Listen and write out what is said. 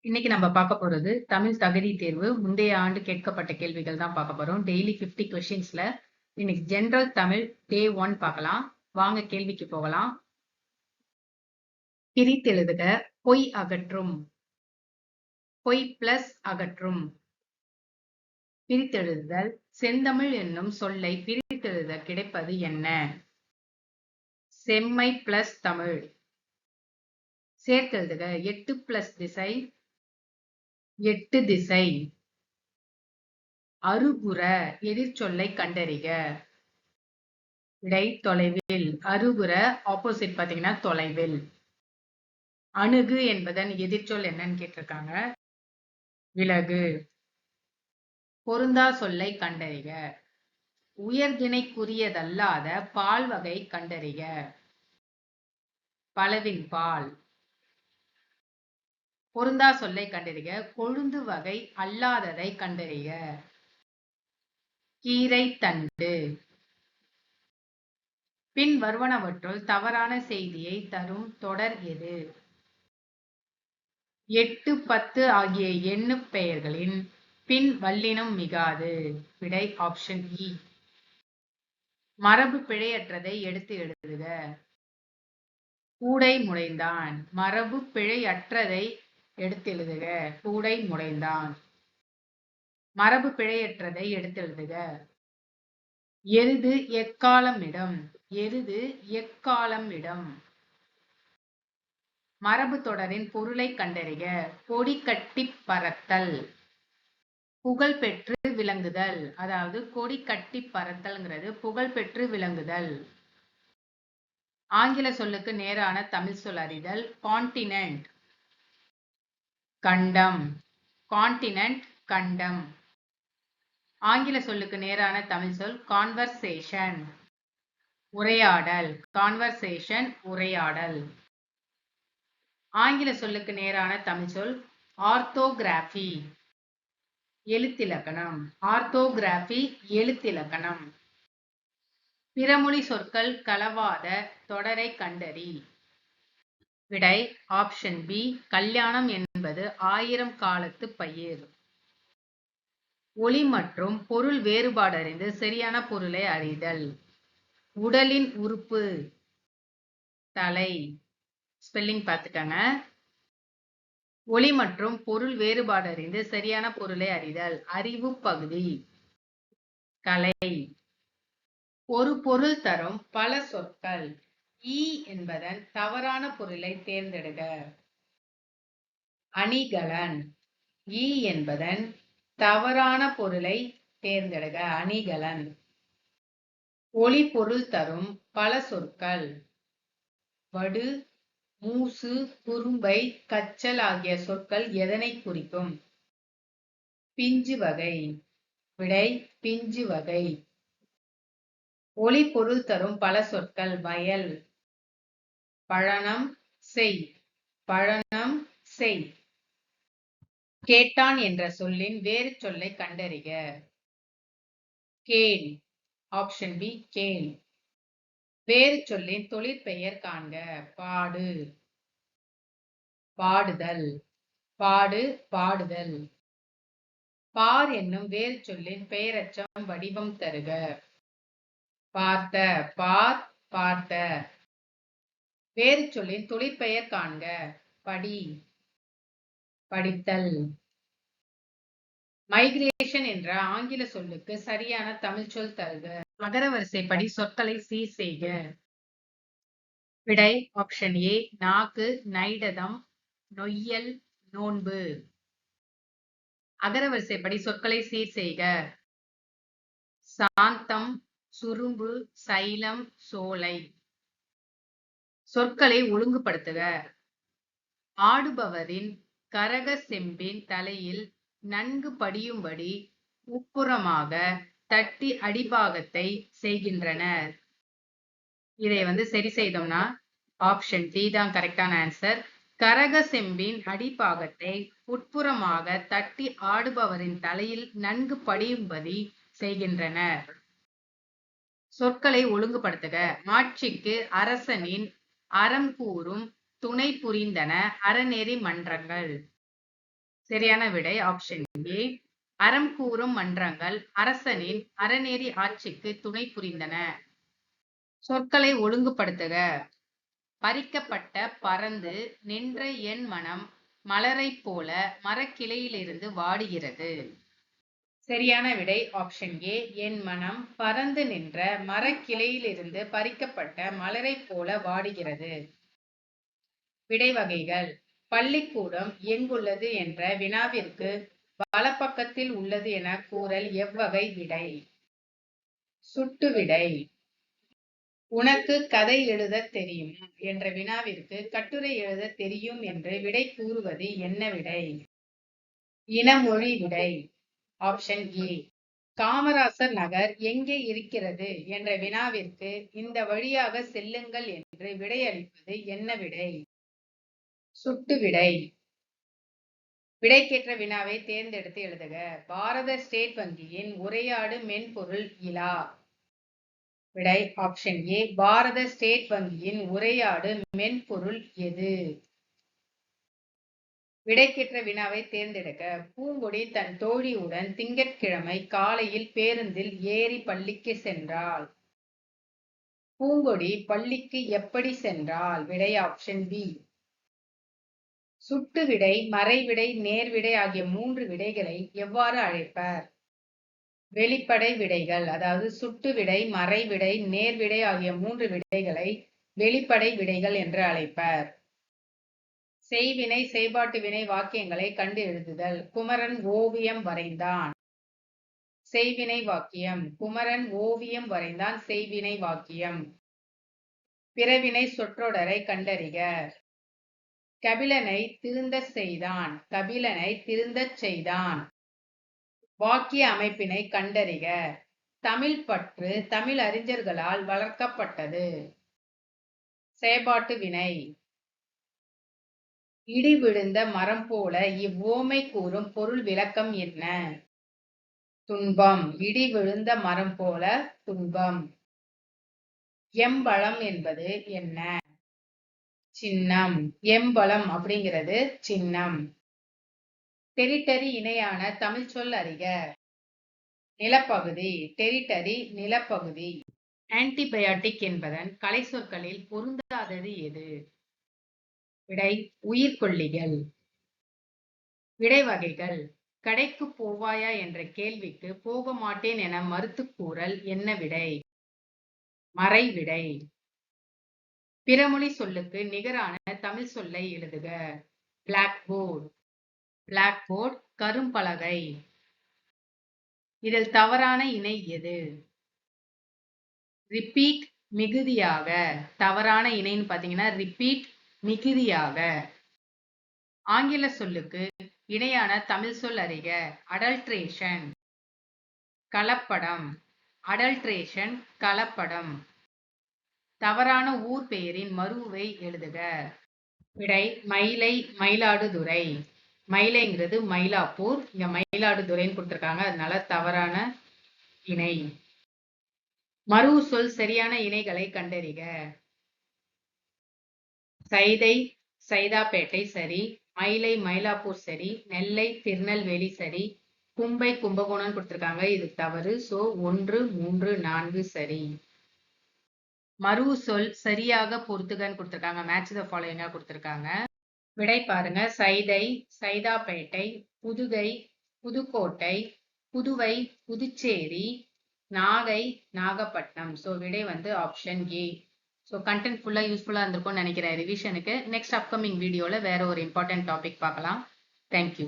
இன்னைக்கு நம்ம பார்க்க போறது தமிழ் தகுதி தேர்வு. முந்தைய ஆண்டு கேட்கப்பட்ட கேள்விகள் தான் பார்க்க போறோம். டெய்லி 50 கொஸ்டின்ஸ்ல இன்னைக்கு ஜெனரல் தமிழ் டே 1 பார்க்கலாம். வாங்க கேள்விக்கு போகலாம். பிரித்தெழுதுக. பொய் அகற்றும். பொய் பிளஸ் அகற்றும். பிரித்தெழுதுதல். செந்தமிழ் என்னும் சொல்லை பிரித்தெழுத கிடைப்பது என்ன? செம்மை பிளஸ் தமிழ். சேர்த்தெழுதுக. 8 பிளஸ் திசை 8 திசை. அருகுற எதிர்ச்சொல்லை கண்டறிக. விடை தொலைவில். அருகுற ஆப்போசிட் பாத்தீங்கன்னா தொலைவில். அணுகு என்பதன் எதிர்ச்சொல் என்னன்னு கேட்டிருக்காங்க. விலகு. பொருந்தா சொல்லை கண்டறிக. உயர்திணைக்குரியதல்லாத பால் வகை கண்டறிக. பலவின் பால். பொருந்தா சொல்லை கண்டறிக. கொழுந்து வகை அல்லாததை கண்டறிக. கீரை தண்டு. பின் வருவனவற்றுள் தவறான செய்தியை தரும் தொடர் எது? 8, 10 ஆகிய எண்ணுப் பெயர்களின் பின் வல்லினம் மிகாது. விடை ஆப்ஷன் இ. மரபு பிழையற்றதை எடுத்து எழுதுக. கூடை முடைந்தான். மரபு பிழையற்றதை எடுத்து எழுதுக. கூடை முடைந்தான். மரபு பிழையற்றதை எடுத்து எழுதுக. எருது எக்காலம் இடம். எருது எக்காலம் இடம். மரபு தொடரின் பொருளை கண்டறிக. கொடி கட்டிப் பறத்தல். புகழ் பெற்று விளங்குதல். அதாவது கொடி கட்டிப் பறத்தல்ங்கிறது புகழ் பெற்று விளங்குதல். ஆங்கில சொல்லுக்கு நேரான தமிழ் சொல் அறிதல். கான்டினென்ட் கண்டம். கான்டினென்ட் கண்டம். ஆங்கில சொல்லுக்கு நேரான தமிழ் சொல் கான்வர்சேஷன் உரையாடல். கான்வர்சேஷன் உரையாடல். ஆங்கில சொல்லுக்கு நேரான தமிழ் சொல் ஆர்த்தோகிராஃபி எழுத்திலக்கணம். ஆர்த்தோகிராஃபி எழுத்திலக்கணம். பிறமொழி சொற்கள் கலவாத தொடரை கண்டறி. விடை ஆப்ஷன் பி. கல்யாணம் என்பது 1000 காலத்து பயிர். ஒலி மற்றும் பொருள் வேறுபாடறிந்து சரியான பொருளை அறிதல். உடலின் உறுப்பு தலை. ஸ்பெல்லிங் பார்த்துக்கங்க. ஒலி மற்றும் பொருள் வேறுபாடறிந்து சரியான பொருளை அறிதல். அறிவு பகுதி. கலை. ஒரு பொருள் தரும் பல சொற்கள். ஈ என்பதன் தவறான பொருளை தேர்ந்தெடுக. அணிகலன். ஈ என்பதன் தவறான பொருளை தேர்ந்தெடுக. அணிகலன். ஒலி பொருள் தரும் பல சொற்கள். வடு, மூசு, குறும்பை, கச்சல் ஆகிய சொற்கள் எதனை குறிக்கும்? பிஞ்சு வகை. விடை பிஞ்சு வகை. ஒலி பொருள் தரும் பல சொற்கள். வயல். பழனம் செய். பழனம் செய். கேட்டான் என்ற சொல்லின் வேறு சொல்லை கண்டறிக. கேள். Option B. கேள். வேறு சொல்லின் தொழிற்பெயர் காண்க. பாடு. பாடுதல். பாடு பாடுதல். பார் என்னும் வேறு சொல்லின் பெயரச்சம் வடிவம் தருக. பார்த்த. பார் பார்த்த. வேறு சொல்லின் தொழிற்பெயர் காண்க. படி. படித்தல். மைக்ரேஷன் என்ற ஆங்கில சொல்லுக்கு சரியான தமிழ் சொல் தருக. அகர வரிசைப்படி சொற்களை சீர் செய்க. விடை ஆப்ஷன் ஏ. நாக்கு, நைடதம், நொய்யல், நோன்பு. அகர வரிசைப்படி சொற்களை சீர் செய்க. சாந்தம், சுரும்பு, சைலம், சோலை. சொற்களை ஒழுங்குபடுத்துக. ஆடுபவரின் கரக செம்பின் தலையில் நன்கு படியும்படி உட்புறமாக தட்டி அடிபாகத்தை செய்கின்றனர். இதை சரி செய்தோம்னா ஆப்ஷன் டி தான் கரெக்டான ஆன்சர். கரக செம்பின் அடிபாகத்தை உட்புறமாக தட்டி ஆடுபவரின் தலையில் நன்கு படியும்படி செய்கின்றனர். சொற்களை ஒழுங்குபடுத்துக. ஆட்சிக்கு அரசனின் அறம் கூறும் துணை புரிந்தன அறநெறி மன்றங்கள். சரியான விடை ஆப்ஷன் ஏ. அறம் கூறும் மன்றங்கள் அரசனின் அறநெறி ஆட்சிக்கு துணை புரிந்தன. சொற்களை ஒழுங்குபடுத்துக. பறிக்கப்பட்ட பறந்து நின்ற என் மனம் மலரைப் போல மரக்கிளையிலிருந்து வாடுகிறது. சரியான விடை ஆப்ஷன் ஏ. என் மனம் பறந்து நின்ற மரக்கிளையிலிருந்து பறிக்கப்பட்ட மலரைப் போல வாடுகிறது. விடை வகைகள். பள்ளிக்கூடம் எங்குள்ளது என்ற வினாவிற்கு வலப்பக்கத்தில் உள்ளது என கூறல் எவ்வகை விடை? சுட்டு விடை. உனக்கு கதை எழுத தெரியும் என்ற வினாவிற்கு கட்டுரை எழுத தெரியும் என்று விடை கூறுவது என்ன விடை? இனமொழி விடை. Option A. காமராசர் நகர் எங்கே இருக்கிறது என்ற வினாவிற்கு இந்த வழியாக செல்லுங்கள் என்று விடையளிப்பது என்ன விடை? சுட்டு விடை. விடைக்கேற்ற வினாவை தேர்ந்தெடுத்து எழுதுக. பாரத ஸ்டேட் வங்கியின் உரையாடு மென்பொருள் இலா. விடை ஆப்ஷன் ஏ. பாரத ஸ்டேட் வங்கியின் உரையாடு மென்பொருள் எது? விடைக்கேற்ற வினாவை தேர்ந்தெடுக்க. பூங்கொடி தன் தோழியுடன் திங்கட்கிழமை காலையில் பேருந்தில் ஏறி பள்ளிக்கு சென்றாள். பூங்கொடி பள்ளிக்கு எப்படி சென்றாள்? விடை ஆப்ஷன் பி. சுட்டு விடை, மறைவிடை, நேர்விடை ஆகிய 3 விடைகளை எவ்வாறு அழைப்பர்? வெளிப்படை விடைகள். அதாவது சுட்டு விடை, மறைவிடை, நேர்விடை ஆகிய 3 விடைகளை வெளிப்படை விடைகள் என்று அழைப்பர். செய்வினை செய்பாட்டு வினை வாக்கியங்களை கண்டு எழுதுதல். குமரன் ஓவியம் வரைந்தான். செய்வினை வாக்கியம். குமரன் ஓவியம் வரைந்தான் செய்வினை வாக்கியம். பிறவினை சொற்றொடரை கண்டறிக. கபிலனை திருந்தச் செய்தான். கபிலனை திருந்தச் செய்தான். வாக்கிய அமைப்பினை கண்டறிக. தமிழ் பற்று தமிழ் அறிஞர்களால் வளர்க்கப்பட்டது. செயற்பாட்டு வினை. இடி விழுந்த மரம் போல இவ்வுவமை கூறும் பொருள் விளக்கம் என்ன? துன்பம். இடி விழுந்த மரம் போல துன்பம். எம்பளம் என்பது என்ன? சின்னம். எம்பளம் அப்படிங்கிறது சின்னம். டெரிட்டரி இணையான தமிழ் சொல் அறிக. நிலப்பகுதி. டெரிட்டரி நிலப்பகுதி. ஆன்டிபயாட்டிக் என்பதன் கலை சொற்களில் பொருந்தாதது எது? விடை உயிர்கொல்லிகள். விடை வகைகள். கடைக்கு போவாயா என்ற கேள்விக்கு போக மாட்டேன் என மறுத்து கூறல் என்ன விடை? மறைவிடை. பிறமொழி சொல்லுக்கு நிகரான தமிழ் சொல்லை எழுதுக. Blackboard. பிளாக் போர்டு கரும்பலகை. இதில் தவறான இணை எது? ரிப்பீட் மிகுதியாக. தவறான இணைன்னு பாத்தீங்கன்னா ரிப்பீட் மிகுதியாக. ஆங்கில சொல்லுக்கு இணையான தமிழ் சொல் அறிக. அடல்ட்ரேஷன் கலப்படம். அடல்ட்ரேஷன் கலப்படம். தவறான ஊர் பெயரின் மருவை எழுதுக. விடை மயிலை மயிலாடுதுறை. மயிலைங்கிறது மயிலாப்பூர். இங்க மயிலாடுதுறைன்னு கொடுத்திருக்காங்க, அதனால தவறான இணை. மருவு சொல் சரியான இணைகளை கண்டறிக. சைதை சைதாப்பேட்டை சரி. மயிலை மயிலாப்பூர் சரி. நெல்லை திருநெல்வேலி சரி. கும்பை கும்பகோணம் கொடுத்திருக்காங்க, இது தவறு. சோ 1, 3, 4 சரி. மருவு சொல் சரியாக பொறுத்துகன்னு கொடுத்திருக்காங்க, மேட்ச் த ஃபாலோயிங்கா கொடுத்திருக்காங்க. விடை பாருங்க. சைதை சைதாப்பேட்டை, புதுகை புதுக்கோட்டை, புதுவை புதுச்சேரி, நாகை நாகப்பட்டினம். ஸோ விடை வந்து ஆப்ஷன் ஏ. ஸோ கண்டென்ட் ஃபுல்லாக யூஸ்ஃபுல்லாக இருந்திருக்கும்னு நினைக்கிறேன் ரிவிஷனுக்கு. நெக்ஸ்ட் அப்கமிங் வீடியோவில் வேற ஒரு இம்பார்ட்டன்ட் டாபிக் பார்க்கலாம். தேங்க்யூ.